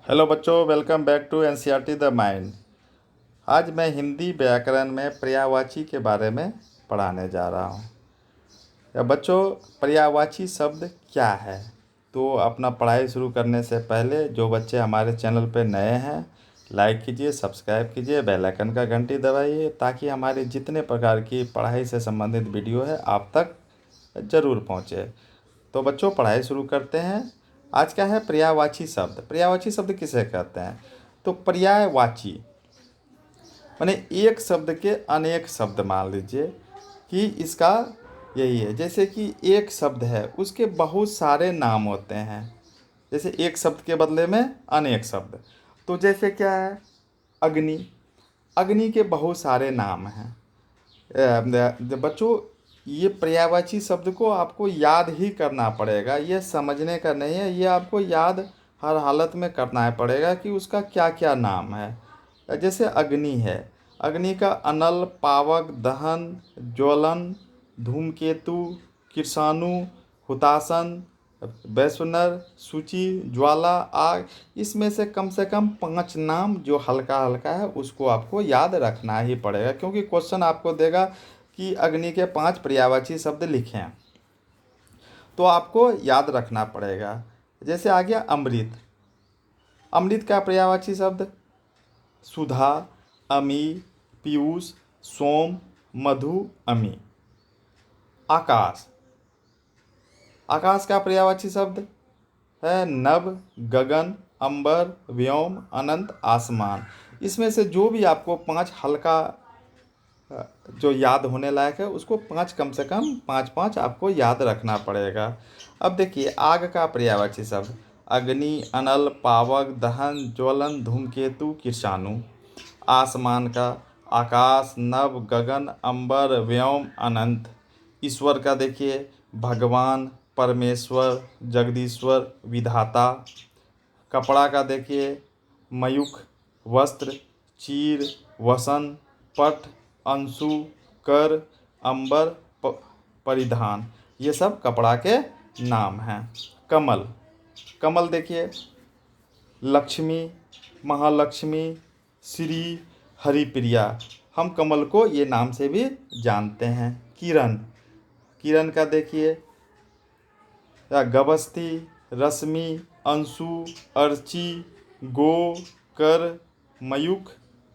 Hello बच्चों, welcome back to NCERT the mind. आज मैं हिंदी व्याकरण में पर्यायवाची के बारे में पढ़ाने जा रहा हूँ। बच्चों, पर्यायवाची शब्द क्या है? तो अपना पढ़ाई शुरू करने से पहले जो बच्चे हमारे चैनल पर नए हैं, लाइक कीजिए, सब्सक्राइब कीजिए, बेल आइकन का घंटी दबाइए ताकि हमारे जितने प्रकार की पढ़ाई से संबंधित वीडियो है आप तक ज़रूर पहुँचे। तो बच्चों, पढ़ाई शुरू करते हैं। आज क्या है? पर्यायवाची शब्द। पर्यायवाची शब्द किसे कहते हैं? तो पर्यायवाची माने एक शब्द के अनेक शब्द। मान लीजिए कि इसका यही है, जैसे कि एक शब्द है उसके बहुत सारे नाम होते हैं। जैसे एक शब्द के बदले में अनेक शब्द। तो जैसे क्या है? अग्नि। अग्नि के बहुत सारे नाम हैं। बच्चों, ये पर्यायवाची शब्द को आपको याद ही करना पड़ेगा, ये समझने का नहीं है, ये आपको याद हर हालत में करना पड़ेगा कि उसका क्या क्या नाम है। जैसे अग्नि है, अग्नि का अनल, पावक, दहन, ज्वलन, धूमकेतु, कृषाणु, हुतासन, वैश्वनर, सूची, ज्वाला, आग। इसमें से कम 5 नाम जो हल्का हल्का है उसको आपको याद रखना ही पड़ेगा, क्योंकि क्वेश्चन आपको देगा कि अग्नि के 5 पर्यायवाची शब्द लिखें, तो आपको याद रखना पड़ेगा। जैसे आ गया अमृत। अमृत का पर्यायवाची शब्द सुधा, अमी, पीयूष, सोम, मधु, अमी। आकाश। आकाश का पर्यायवाची शब्द है नभ, गगन, अंबर, व्योम, अनंत, आसमान। इसमें से जो भी आपको 5 हल्का जो याद होने लायक है उसको 5 कम से कम 5 आपको याद रखना पड़ेगा। अब देखिए आग का पर्यायवाची शब्द अग्नि, अनल, पावक, दहन, ज्वलन, धूमकेतु, कृषाणु। आसमान का आकाश, नभ, गगन, अंबर, व्योम, अनंत। ईश्वर का देखिए भगवान, परमेश्वर, जगदीश्वर, विधाता। कपड़ा का देखिए मयूख, वस्त्र, चीर, वसन, पट, अंशु, कर, अंबर, परिधान। ये सब कपड़ा के नाम हैं। कमल। कमल देखिए लक्ष्मी, महालक्ष्मी, श्री, हरिप्रिया। हम कमल को ये नाम से भी जानते हैं। किरण। किरण का देखिए गबस्ती, रश्मि, अंशु, अर्ची, गो, कर, मयूख,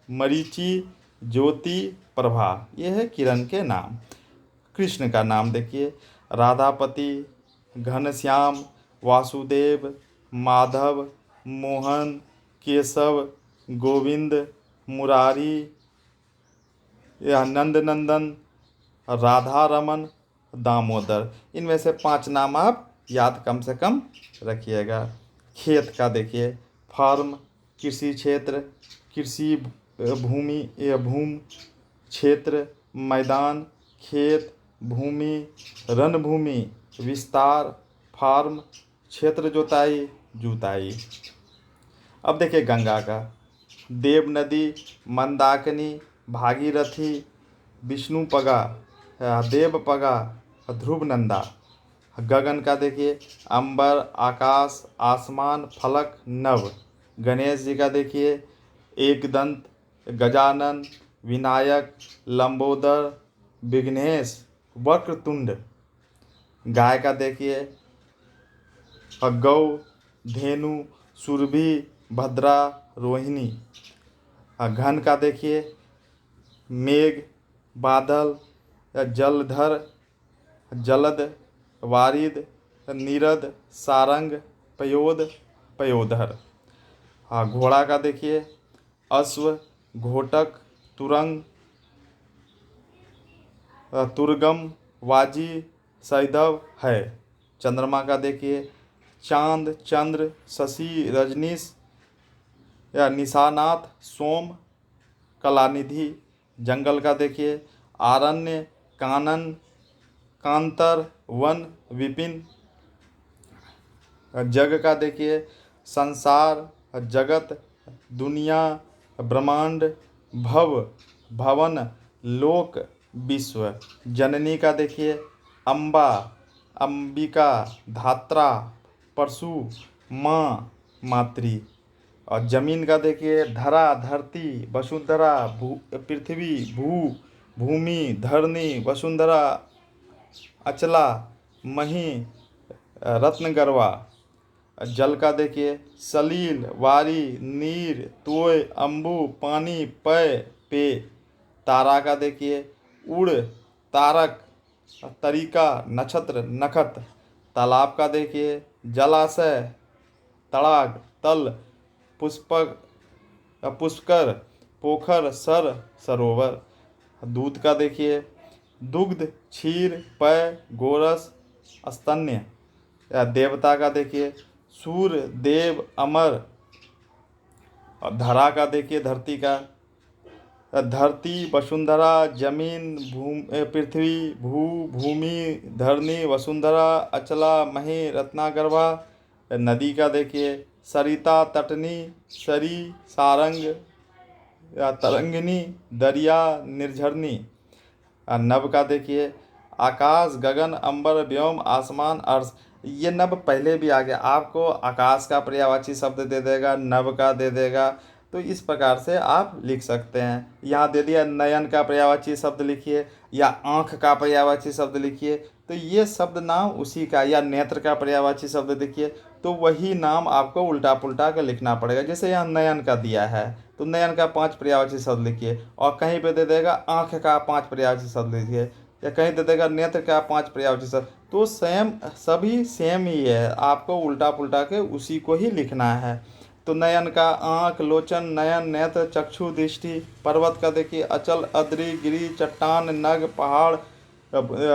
मरीचि, ज्योति, प्रभा। ये है किरण के नाम। कृष्ण का नाम देखिए राधापति, घनश्याम, वासुदेव, माधव, मोहन, केशव, गोविंद, मुरारी, या नंद नंदन, राधा रमन, दामोदर। इनमें से 5 नाम आप याद कम से कम रखिएगा। खेत का देखिए फार्म, कृषि क्षेत्र, कृषि भूमि या भूमि क्षेत्र, मैदान, खेत, भूमि, रणभूमि, विस्तार, फार्म, क्षेत्र जोताई, जुताई। अब देखिए गंगा का देव नदी, मंदाकिनी, भागीरथी, विष्णुपगा, देवपगा, ध्रुवनंदा। गगन का देखिए अंबर, आकाश, आसमान, फलक, नभ। गणेश जी का देखिए एकदंत, गजानन, विनायक, लंबोदर, विघ्नेश, वक्रतुंड। गाय का देखिए गौ, धेनु, सुरभि, भद्रा, रोहिणी। घन का देखिए मेघ, बादल, जलधर, जलद, वारिद, नीरद, सारंग, पयोद, पयोधर। घोड़ा का देखिए अश्व, घोटक, तुरंग, तुर्गम, वाजी, सैधव, है। चंद्रमा का देखिए चांद, चंद्र, शशि, रजनीश, या निशानाथ, सोम, कलानिधि। जंगल का देखिए आरण्य, कानन, कांतर, वन, विपिन। जग का देखिए संसार, जगत, दुनिया, ब्रह्मांड, भव, भवन, लोक, विश्व। जननी का देखिए अम्बा, अंबिका, धात्रा, परशु, माँ, मातृ। और जमीन का देखिए धरा, धरती, वसुंधरा, पृथ्वी, भूमि, धरणी, वसुंधरा, अचला, मही, रत्नगर्वा। जल का देखिए सलील, वारी, नीर, तोय, अम्बु, पानी, पय, पे। तारा का देखिए उड़, तारक, तरीका, नक्षत्र, नखत। तालाब का देखिए जलाशय, तड़ाग, तल, पुष्पक, पुष्कर, पोखर, सरोवर। दूध का देखिए दुग्ध, क्षीर, पय, गोरस, स्तन्य। या देवता का देखिए सूर्य, देव, अमर। और धरा का देखिए धरती का धरती, वसुंधरा, जमीन, पृथ्वी, भूमि, धरणी, वसुंधरा, अचला, मही, रत्नागर्भा। नदी का देखिए सरिता, तटनी, सरी, सारंग या तरंगिनी, दरिया, निर्झरनी। नभ का देखिए आकाश, गगन, अंबर, व्योम, आसमान, अर्श। ये नभ पहले भी आ गया, आपको आकाश का पर्यायवाची शब्द दे देगा, नभ का दे देगा। तो इस प्रकार से आप लिख सकते हैं। यहाँ दे दिया नयन का पर्यायवाची शब्द लिखिए, या आँख का पर्यायवाची शब्द लिखिए। तो ये शब्द नाम उसी का, या नेत्र का पर्यायवाची शब्द देखिए, तो वही नाम आपको उल्टा पुल्टा के लिखना पड़ेगा। जैसे यहाँ नयन का दिया है तो नयन का 5 पर्यायवाची शब्द लिखिए, और कहीं पे दे देगा आँख का 5 पर्यायवाची शब्द लिखिए, या कहीं दे देगा नेत्र का 5 पर्यायवाची शब्द। तो सभी सेम ही है, आपको उल्टा पुल्टा के उसी को ही लिखना है। तो नयन का आँख, लोचन, नयन, नेत्र, चक्षु, दृष्टि। पर्वत का देखिए अचल, अद्रि, गिरि, चट्टान, नग, पहाड़,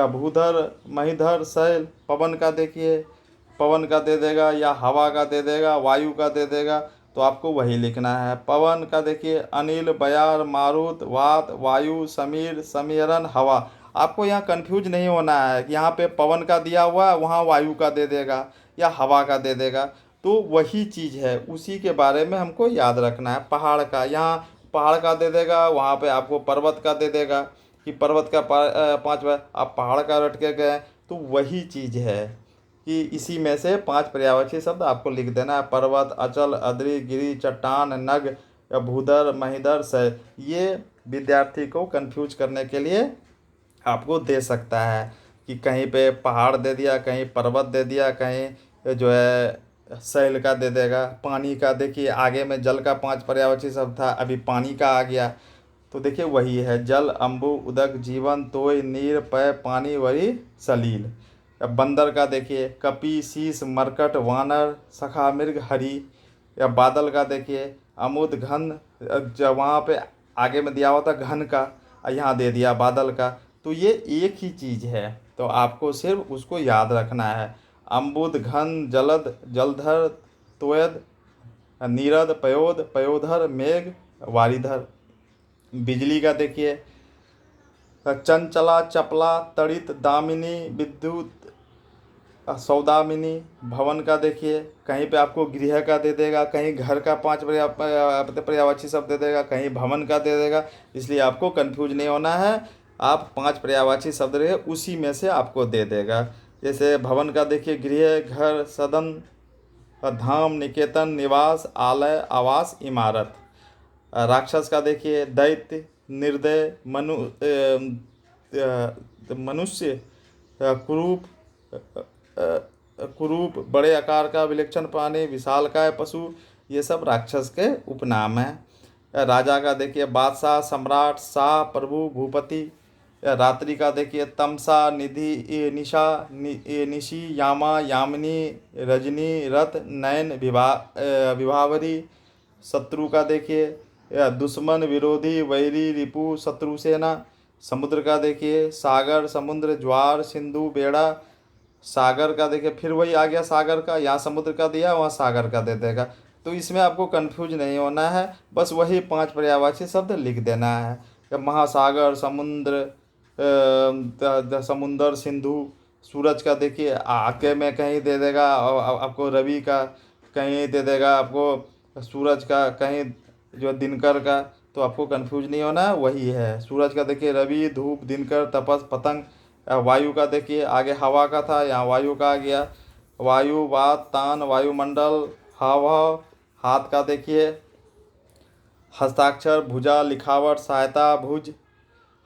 भूधर, महीधर, शैल। पवन का देखिए पवन का दे देगा, या हवा का दे देगा, वायु का दे देगा, तो आपको वही लिखना है। पवन का देखिए अनिल, बयार, मारुत, वात, वायु, समीर, समीरण, हवा। आपको यहाँ कंफ्यूज नहीं होना है कि यहाँ पे पवन का दिया हुआ है, वहाँ वायु का दे देगा या हवा का दे देगा। तो वही चीज़ है, उसी के बारे में हमको याद रखना है। पहाड़ का, यहाँ पहाड़ का दे देगा, वहाँ पे आपको पर्वत का दे देगा कि पर्वत का 5 बार आप पहाड़ का रट के गए। तो वही चीज़ है कि इसी में से 5 पर्यायवाची शब्द आपको लिख देना है। पर्वत, अचल, अद्रि, गिरि, चट्टान, नग, या भूधर, महीधर, शैल। ये विद्यार्थी को कंफ्यूज करने के लिए आपको दे सकता है कि कहीं पे पहाड़ दे दिया, कहीं पर्वत दे दिया, कहीं जो है शैल का दे देगा। पानी का देखिए आगे में जल का 5 पर्यायवाची शब्द था, अभी पानी का आ गया। तो देखिए वही है जल, अम्बु, उदक, जीवन, तोय, नीर, पय, पानी, वरी, सलील। या बंदर का देखिए कपि, शीश, मरकट, वानर, सखा, मृग, हरि। या बादल का देखिए अमुद, घन, जब वहाँ पे आगे में दिया हुआ था घन का, यहाँ दे दिया बादल का। तो ये एक ही चीज़ है, तो आपको सिर्फ उसको याद रखना है। अम्बुद, घन, जलद, जलधर, तोयद, नीरद, पयोद, पयोधर, मेघ, वारिधर। बिजली का देखिए चंचला, चपला, तड़ित, दामिनी, विद्युत, सौदामिनी। भवन का देखिए कहीं पे आपको गृह का दे देगा, कहीं घर का 5 पर्यायवाची शब्द दे देगा, कहीं भवन का दे देगा। इसलिए आपको कंफ्यूज नहीं होना है, आप 5 पर्यायवाची शब्द रहे उसी में से आपको दे देगा। जैसे भवन का देखिए गृह, घर, सदन, धाम, निकेतन, निवास, आलय, आवास, इमारत। राक्षस का देखिए दैत्य, निर्दय, मनुष्य, कुरूप, कुरूप, बड़े आकार का विलक्षण प्राणी, विशालकाय पशु। ये सब राक्षस के उपनाम हैं। राजा का देखिए बादशाह, सम्राट, शाह, प्रभु, भूपति। रात्रि का देखिए तमसा, निधि, निशा, निशी, यामा, यामिनी, रजनी, रत, नयन, विभावरी। शत्रु का देखिए दुश्मन, विरोधी, वैरी, रिपु, शत्रु सेना। समुद्र का देखिए सागर, समुद्र, ज्वार, सिंधु, बेड़ा। सागर का देखिए फिर वही आ गया सागर का, यहाँ समुद्र का दिया वहाँ सागर का दे देगा। तो इसमें आपको कंफ्यूज नहीं होना है, बस वही 5 पर्यायवाची शब्द लिख देना है। महासागर, समुद्र, समुंदर, सिंधु। सूरज का देखिए आगे में कहीं दे देगा आपको रवि का, कहीं दे देगा आपको सूरज का, कहीं जो दिनकर का। तो आपको कंफ्यूज नहीं होना है, वही है। सूरज का देखिए रवि, धूप, दिनकर, तपस, पतंग। वायु का देखिए आगे हवा का था, यहाँ वायु का आ गया। वायु, वात, तान, वायुमंडल, हाव, हाथ का देखिए, हस्ताक्षर, भुजा, लिखावट, सहायता, भुज।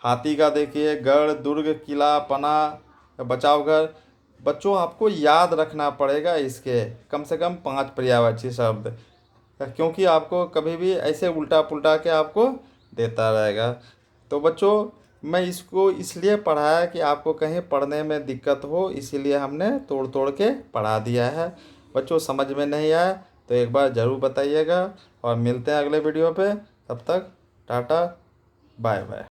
हाथी का देखिए, गढ़, दुर्ग, किला, पना, बचाव घर। बच्चों आपको याद रखना पड़ेगा इसके कम से कम 5 पर्यायवाची शब्द, क्योंकि आपको कभी भी ऐसे उल्टा पुल्टा के आपको देता रहेगा। तो बच्चों मैं इसको इसलिए पढ़ाया कि आपको कहीं पढ़ने में दिक्कत हो, इसीलिए हमने तोड़ तोड़ के पढ़ा दिया है। बच्चों समझ में नहीं आया तो एक बार ज़रूर बताइएगा, और मिलते हैं अगले वीडियो पे। तब तक टाटा, बाय बाय।